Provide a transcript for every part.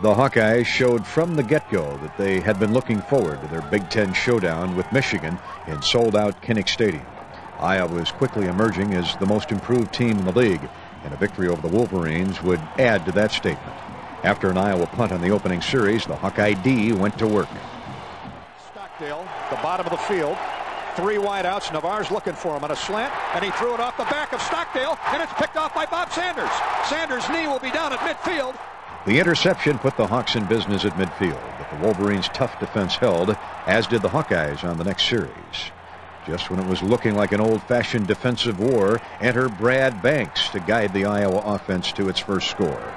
The Hawkeyes showed from the get-go that they had been looking forward to their Big Ten showdown with Michigan in sold-out Kinnick Stadium. Iowa was quickly emerging as the most improved team in the league, and a victory over the Wolverines would add to that statement. After an Iowa punt on the opening series, the Hawkeye D went to work. Stockdale, the bottom of the field. 3 wideouts. Navarre's looking for him on a slant, and he threw it off the back of Stockdale, and it's picked off by Bob Sanders. Sanders' knee will be down at midfield. The interception put the Hawks in business at midfield, but the Wolverines' tough defense held, as did the Hawkeyes on the next series. Just when it was looking like an old-fashioned defensive war, enter Brad Banks to guide the Iowa offense to its first score.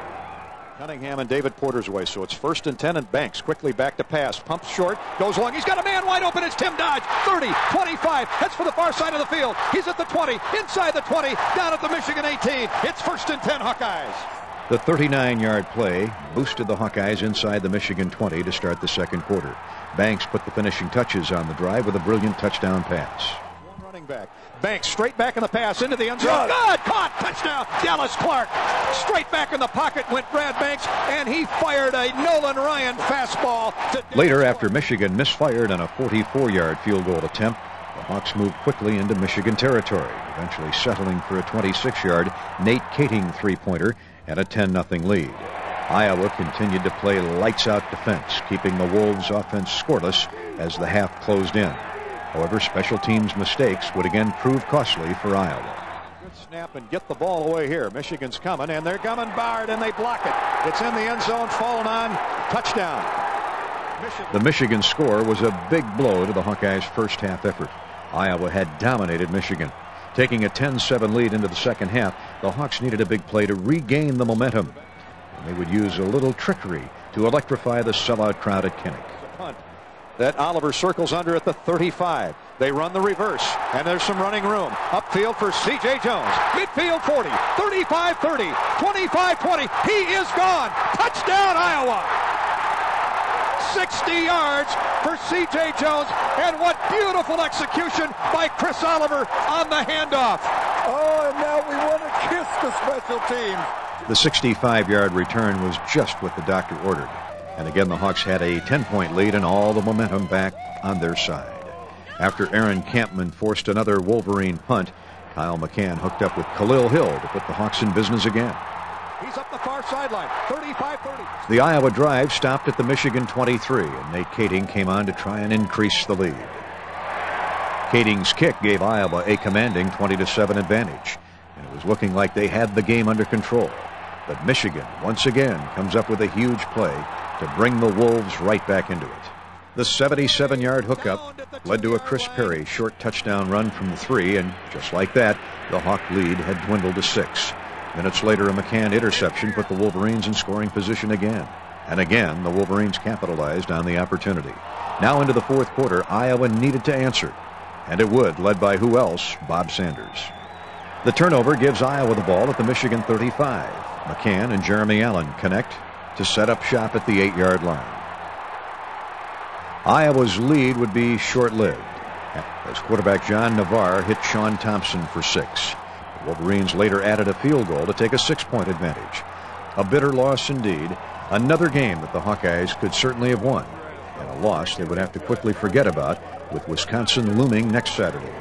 Cunningham and David Porter's away, so it's 1st and 10, and Banks quickly back to pass. Pumps short, goes long. He's got a man wide open. It's Tim Dodge. 30, 25, heads for the far side of the field. He's at the 20, inside the 20, down at the Michigan 18. It's 1st and 10 Hawkeyes. The 39-yard play boosted the Hawkeyes inside the Michigan 20 to start the second quarter. Banks put the finishing touches on the drive with a brilliant touchdown pass. One running back. Banks straight back in the pass into the end zone. Good! Caught! Touchdown! Dallas Clark. Straight back in the pocket went Brad Banks, and he fired a Nolan Ryan fastball. Later, after Michigan misfired on a 44-yard field goal attempt, the Hawks moved quickly into Michigan territory, eventually settling for a 26-yard Nate Kating three-pointer and a 10-0 lead. Iowa continued to play lights-out defense, keeping the Wolves' offense scoreless as the half closed in. However, special teams mistakes would again prove costly for Iowa. Good snap and get the ball away here. Michigan's coming, and they're coming Bard, and they block it. It's in the end zone, falling on. Touchdown. The Michigan score was a big blow to the Hawkeyes' first half effort. Iowa had dominated Michigan. Taking a 10-7 lead into the second half, the Hawks needed a big play to regain the momentum. And they would use a little trickery to electrify the sellout crowd at Kinnick. That Oliver circles under at the 35. They run the reverse, and there's some running room. Upfield for C.J. Jones. Midfield 40, 35-30, 25-20. He is gone. Touchdown, Iowa. 60 yards for C.J. Jones, and what beautiful execution by Chris Oliver on the handoff. Oh, and now we want to kiss the special teams. The 65-yard return was just what the doctor ordered. And again, the Hawks had a 10-point lead and all the momentum back on their side. After Aaron Campman forced another Wolverine punt, Kyle McCann hooked up with Khalil Hill to put the Hawks in business again. He's up the far sideline, 35-30. The Iowa drive stopped at the Michigan 23, and Nate Kating came on to try and increase the lead. Kating's kick gave Iowa a commanding 20-7 advantage, and it was looking like they had the game under control. But Michigan, once again, comes up with a huge play to bring the Wolves right back into it. The 77-yard hookup led to a Chris Perry short touchdown run from the 3, and just like that, the Hawk lead had dwindled to 6. Minutes later, a McCann interception put the Wolverines in scoring position again. And again, the Wolverines capitalized on the opportunity. Now into the fourth quarter, Iowa needed to answer. And it would, led by who else? Bob Sanders. The turnover gives Iowa the ball at the Michigan 35. McCann and Jeremy Allen connect to set up shop at the 8-yard line. Iowa's lead would be short-lived as quarterback John Navarre hit Sean Thompson for 6. The Wolverines later added a field goal to take a 6-point advantage. A bitter loss indeed. Another game that the Hawkeyes could certainly have won, and a loss they would have to quickly forget about, with Wisconsin looming next Saturday.